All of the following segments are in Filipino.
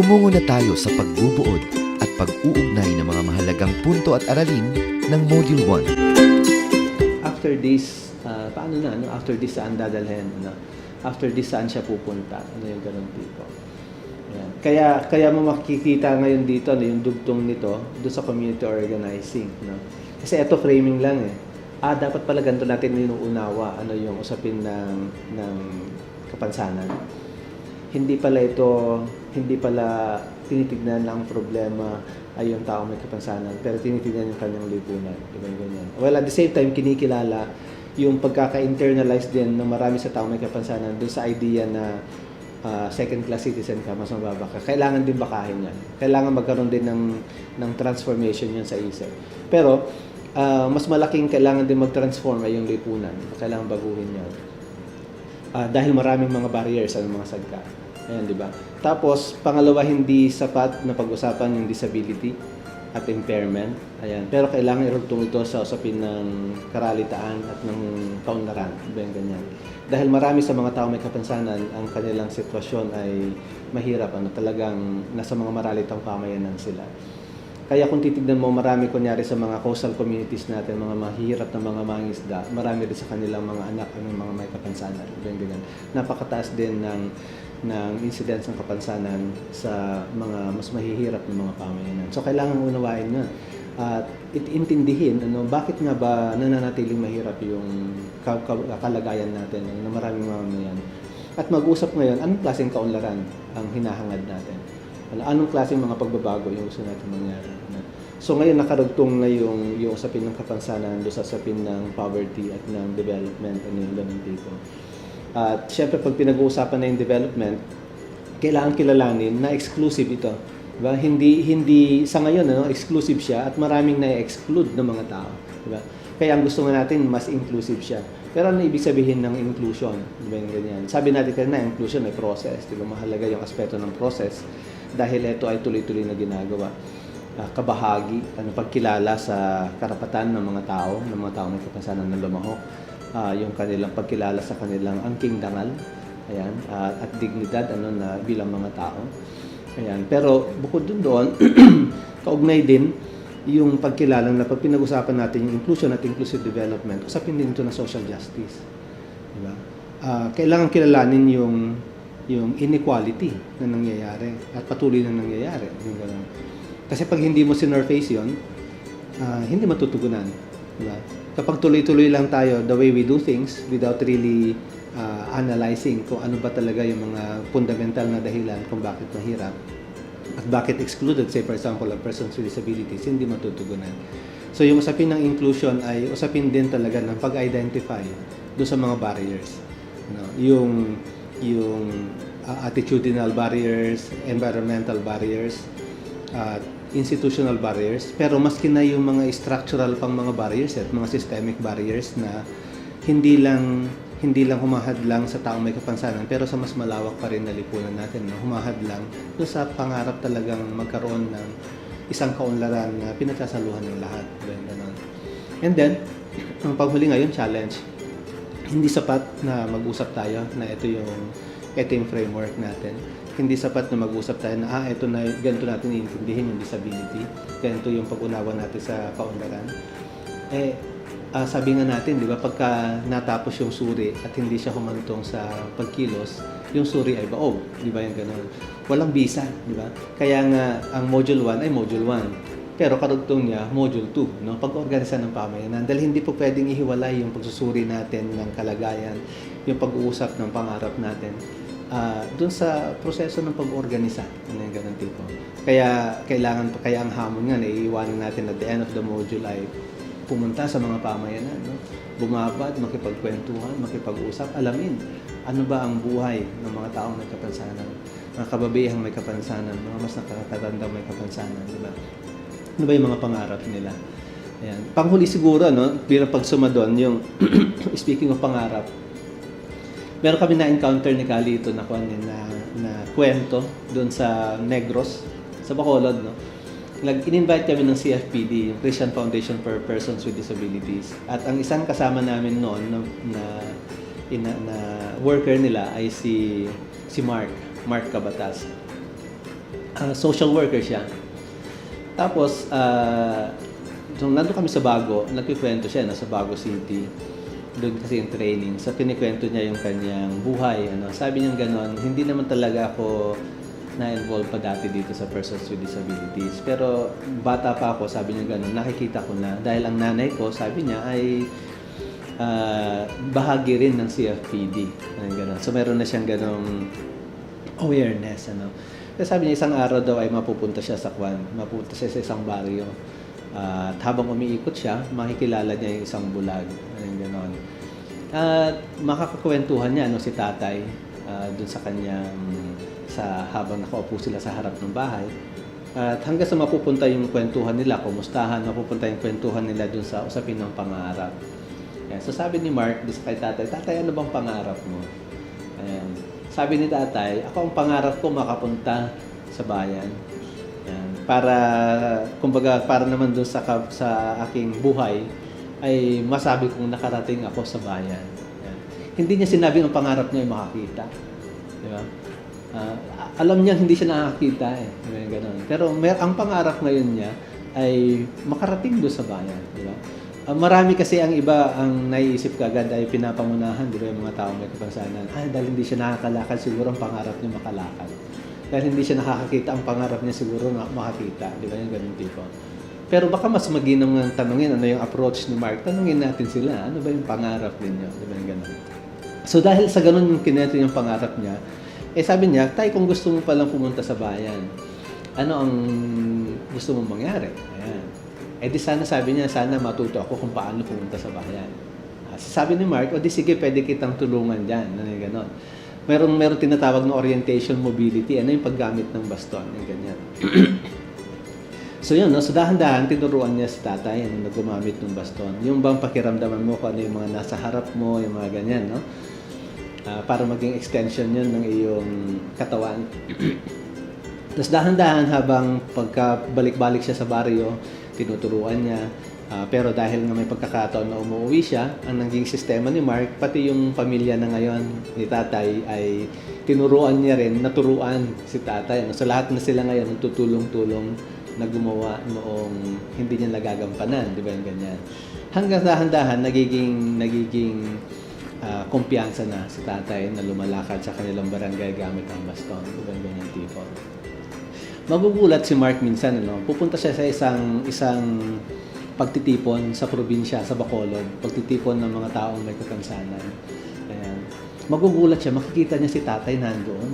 Tumungo na tayo sa pagbubuod at pag-uugnay ng mga mahalagang punto at aralin ng Module 1. After this, paano na? No? After this, saan dadalhin? No? After this, saan siya pupunta? Ano yung ganun tipo? Ayan. Kaya mo makikita ngayon dito, no, yung dugtong nito, doon sa community organizing. No? Kasi ito framing lang eh. Dapat pala ganito natin yung unawa, ano yung usapin ng kapansanan. Hindi pala tinitignan lang problema ay yung tao may kapansanan, pero tinitignan yung kanyang lipunan. Diba ganyan? Well, at the same time, kinikilala yung pagkaka-internalize din ng marami sa tao may kapansanan doon sa idea na second-class citizen ka, mas mababa ka. Kailangan din bakahin yan. Kailangan magkaroon din ng transformation yun sa isip. Pero, mas malaking kailangan din mag-transform ay yung lipunan. Kailangan baguhin yan. Dahil maraming mga barriers ang mga sagka. Ayan, di ba? Tapos, pangalawa, hindi sapat na pag-usapan yung disability at impairment. Ayan. Pero kailangan irugtong ito sa usapin ng karalitaan at ng kaunlaran. Diba yung ganyan? Dahil marami sa mga tao may kapansanan, ang kanilang sitwasyon ay mahirap. Talagang nasa mga maralitang pamayanan sila. Kaya kung titignan mo, marami kunyari sa mga coastal communities natin, mga mahirap na mga mangisda, marami rin sa kanilang mga anak ang mga may kapansanan. Ganyan. Napakataas din ng incidence ng kapansanan sa mga mas mahihirap ng mga pamayanan. So, kailangan unawain na at itindihin bakit nga ba nananatiling mahirap yung kalagayan natin ng maraming mamamayan. At mag-usap ngayon, anong klaseng kaunlaran ang hinahangad natin? Anong klaseng mga pagbabago yung gusto natin mangyari? So ngayon nakarugtong na yung usapin ng kapansanan doon sa usapin ng poverty at ng development yung ganun dito. At syempre pag pinag-uusapan na yung development, kailangan kilalanin na exclusive ito. Diba? Hindi sa ngayon exclusive siya at maraming na-exclude ng mga tao. Diba? Kaya ang gusto nga natin mas inclusive siya. Pero ano ibig sabihin ng inclusion? Diba yung ganyan? Sabi natin kanina, inclusion ay process. Diba? Mahalaga yung aspeto ng process dahil ito ay tuloy-tuloy na ginagawa. Kabahagi, pagkilala sa karapatan ng mga tao may kapansanan na lumahok, yung kanilang pagkilala sa kanilang angking dangal, ayan, at dignidad na bilang mga tao. Ayan. Pero bukod doon, kaugnay din yung pagkilala na pag pinag-usapan natin yung inclusion at inclusive development, usapin din ito na social justice. Diba? Kailangan kilalanin yung inequality na nangyayari at patuloy na nangyayari. Kasi pag hindi mo sinurface yun, hindi matutugunan. Diba? Kapag tuloy-tuloy lang tayo the way we do things without really analyzing kung ano ba talaga yung mga fundamental na dahilan kung bakit mahirap at bakit excluded, say for example, of persons with disabilities, hindi matutugunan. So yung usapin ng inclusion ay usapin din talaga ng pag-identify doon sa mga barriers. Yung attitudinal barriers, environmental barriers, institutional barriers, pero maski na yung mga structural pang mga barriers at mga systemic barriers na hindi lang humahadlang sa taong may kapansanan, pero sa mas malawak pa rin na lipunan natin, humahadlang doon sa pangarap talagang magkaroon ng isang kaunlaran na pinagsasaluhan ng lahat. And then, ang paghuli ngayon, challenge. Hindi sapat na mag-usap tayo na ito yung framework natin. Hindi sapat na mag-usap tayo na ito na ganito natin iintindihin yung disability, ganito yung pag-unawa natin sa kaunlaran. Sabi nga natin, di ba, pagka natapos yung suri at hindi siya humantong sa pagkilos, yung suri ay baog, di ba, yung gano'n. Walang bisa, di ba? Kaya nga ang module 1 ay module 1. Pero karugtong niya, module 2, pag-organisa ng pamayanan. Dahil hindi po pwedeng ihiwalay yung pagsusuri natin ng kalagayan, yung pag-uusap ng pangarap natin, dun sa proseso ng pag-organisa, yung ganun tipo. Kaya ang hamon nga, naiiwanan natin at the end of the module ay pumunta sa mga pamayanan, bumabad, makipagkwentuhan, makipag-usap, alamin ano ba ang buhay ng mga taong may kapansanan, mga kababihang may kapansanan, mga mas nakatatandang may kapansanan, di ba? Ano ba yung mga pangarap nila? Ayan. Panghuli siguro, bilang pagsuma doon, yung speaking of pangarap, meron kami na-encounter ni Kali ito na kwento doon sa Negros, sa Bacolod, in-invite kami ng CFPD, Christian Foundation for Persons with Disabilities. At ang isang kasama namin noon na worker nila ay si Mark Cabatas. social worker siya. Tapos, so nandun kami sa Bago, nagkikwento siya, nasa Bago City. Doon kasi yung training. So, kinikwento niya yung kanyang buhay. Sabi niya gano'n, hindi naman talaga ako na-involve pa dati dito sa persons with disabilities. Pero bata pa ako, sabi niya gano'n, nakikita ko na. Dahil ang nanay ko, sabi niya, ay bahagi rin ng CFPD. So, meron na siyang ganong awareness. Kasi sabi niya, isang araw daw ay mapupunta siya sa mapupunta siya sa isang baryo. At habang umiikot siya, makikilala niya yung isang bulag. Ganon. At makakakwentuhan niya si tatay dun sa kanyang habang nakaupo sila sa harap ng bahay. At hanggang sa mapupunta yung kwentuhan nila, kumustahan, mapupunta yung kwentuhan nila dun sa usapin ng pangarap. Ayan. So sabi ni Mark, di sa kay tatay, ano bang pangarap mo? Ayan. Sabi ni tatay, ako ang pangarap ko makapunta sa bayan. Ayan. Kumbaga, para naman dun sa aking buhay, ay masabi kong nakarating ako sa bayan. Ayan. Hindi niya sinabi ang pangarap niya ay makakita. Di ba? Alam niya hindi siya nakakita ganun. Pero ang pangarap ngayon niya ay makarating doon sa bayan, di ba? Marami kasi ang iba ang naiisip kagad ay pinapangunahan, di ba, yung mga taong may kapansanan. Dahil hindi siya nakakalakad, siguro ang pangarap niya makalakad. Dahil hindi siya nakakakita, ang pangarap niya siguro makakita, di ba, yung ganun tipo. Pero baka mas maginam ng tanungin, ano yung approach ni Mark, tanungin natin sila, ano ba yung pangarap ninyo, di ba, yung ganun. So dahil sa ganun yung kineto yung pangarap niya, sabi niya, tay, kung gusto mo palang pumunta sa bayan, ano ang gusto mong mangyari? Ayan. Di sana, sabi niya, sana matuto ako kung paano pumunta sa bayan. Sabi ni Mark, di sige, pwede kitang tulungan dyan. Ano yung gano'n. Meron tinatawag na orientation mobility. Ano yung paggamit ng baston? Yung ganyan. So yun, so dahan-dahan, tinuruan niya si tatay na gumamit ng baston. Yung bang pakiramdaman mo kung ano yung mga nasa harap mo, yung mga ganyan, no? Para maging extension yun ng iyong katawan. Tapos dahan-dahan habang pagkabalik-balik siya sa baryo, tinuturuan niya. Pero dahil nga may pagkakataon na umuwi siya, ang naging sistema ni Mark, pati yung pamilya na ngayon ni tatay ay tinuruan niya rin, naturuan si tatay. So lahat na sila ngayon nagtutulong-tulong na gumawa noong hindi niya nagagampanan, di ba yung ganyan. Hanggang dahan-dahan, nagiging kumpiyansa na si tatay na lumalakad sa kanilang barangay gamit ang baston. Diba ganyan tipo. Magugulat si Mark minsan, pupunta siya sa isang pagtitipon sa probinsya, sa Bacolod, pagtitipon ng mga taong may kapansanan. Ayan. Magugulat siya, makikita niya si tatay nandoon.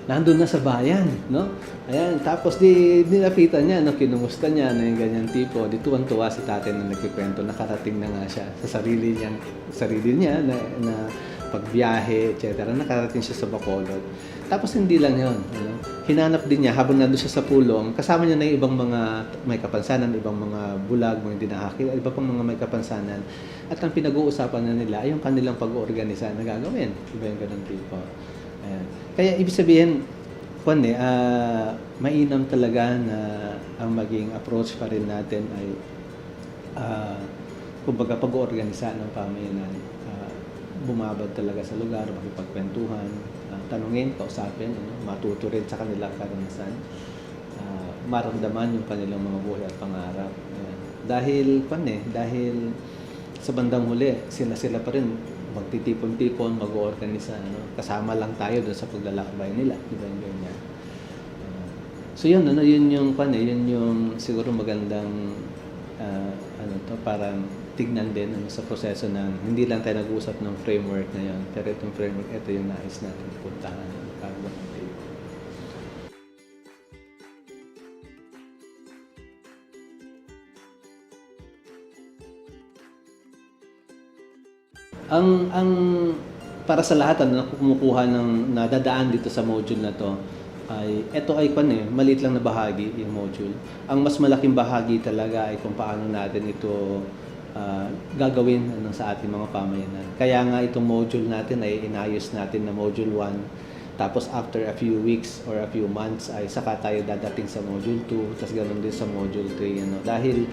Nandun na sa bayan, no? Ayan, tapos nilapitan niya, kinumusta niya, yung ganyan tipo. Tuwan-tuwa si tatay na nagkikwento, nakarating na nga siya sa sarili niya na pagbiyahe, etc. Nakarating siya sa Bacolod. Tapos hindi lang yun, hinanap din niya habang nandun siya sa pulong, kasama niya na yung ibang mga may kapansanan, ibang mga bulag, mga hindi nakakita, iba pang mga may kapansanan. At ang pinag-uusapan na nila ay yung kanilang pag-oorganisa na gagawin. Iba yung ganun tipo. Ayan. Kaya ibig sabihin, mainam talaga na ang maging approach pa rin natin ay kumbaga pag-oorganisa ng pamayanan. Bumabad talaga sa lugar, makipagkwentuhan, tanungin, kausapin, matuto rin sa kanilang karanasan, maramdaman yung kanilang mga buhay at pangarap. Ayan. Dahil sa bandang huli, sila pa rin magtitipon-tipon, mag-oorganisa, kasama lang tayo doon sa paglalakbay nila, di ba yung ganyan. So yun, yun yung siguro magandang parang tignan din sa proseso ng hindi lang tayo nag-uusap ng framework na yun, pero itong framework, ito yung nais natin puntahan. Ang para sa lahat na kumukuha ng nadadaan dito sa module na to ay maliit lang na bahagi yung module. Ang mas malaking bahagi talaga ay kung paano natin ito gagawin sa ating mga pamayanan. Kaya nga itong module natin ay inayos natin na module 1. Tapos after a few weeks or a few months ay saka tayo dadating sa module 2, tapos ganoon din sa module 3. Dahil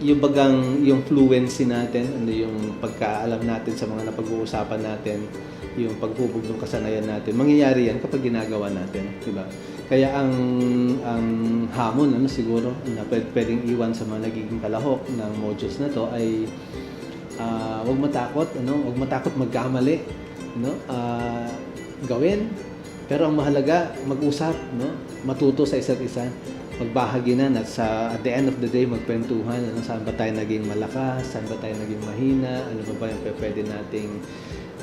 yung fluency natin, yung pagkaalam natin sa mga napag-uusapan natin, yung paghubog ng kasanayan natin, mangyayari yan kapag ginagawa natin, diba? Kaya ang hamon siguro na pwedeng iwan sa mga nagiging kalahok ng modules na to ay huwag matakot magkamali, gawin. Pero ang mahalaga, mag-usap, matuto sa isa't isa, magbahaginan at at the end of the day magkwentuhan, saan ba tayo naging malakas, saan ba tayo naging mahina, ano ba yung pwede nating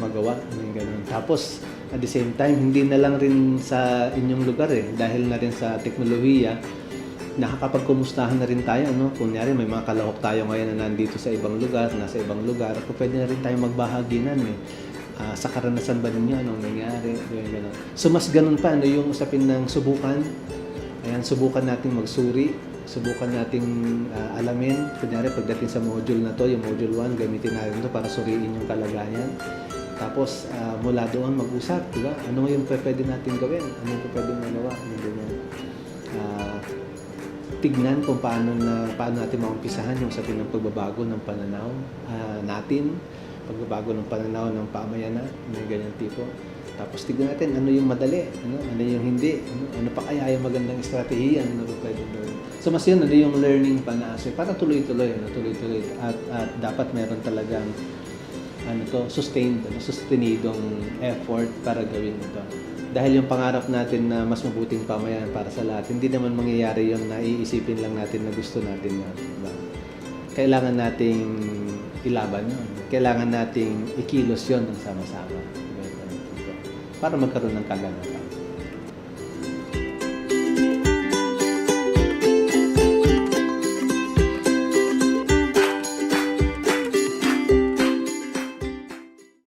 magawa, ganun. Tapos at the same time, hindi na lang rin sa inyong lugar dahil na rin sa teknolohiya, nakakapagkumustahan na rin tayo, Kunyari may mga kalahok tayo ngayon na nandito sa ibang lugar, nasa ibang lugar, pwede na rin tayo magbahaginan sa karanasan ba ninyo, anong nangyari, ganun. So mas ganun pa, yung usapin ng subukan. Ayan, subukan nating magsuri, subukan nating alamin. Kunyari, pagdating sa module na to, yung module 1, gamitin natin to para suriin yung kalagayan. Tapos, mula doon mag-usap, diba? Ano yung pwede natin gawin? Ano yung pwede magawa? Tignan kung paano natin maumpisahan yung usapin ng pagbabago ng pananaw natin, pagbabago ng pananaw ng pamayanan, may ganyan tipo. Tapos tignan natin ano yung madali, ano yung hindi, ano pa kaya yung magandang estratehiya, ano ba pwede gawin. So mas yun, yung learning pa na para tuloy-tuloy, at dapat meron talagang sustainedong effort para gawin ito. Dahil yung pangarap natin na mas mabuting pamayanan para sa lahat, hindi naman mangyayari yun na iisipin lang natin na gusto natin yun. Diba? Kailangan nating ilaban yun. Kailangan nating ikilos yun ng sama-sama. Para magkaroon ng kaganapan.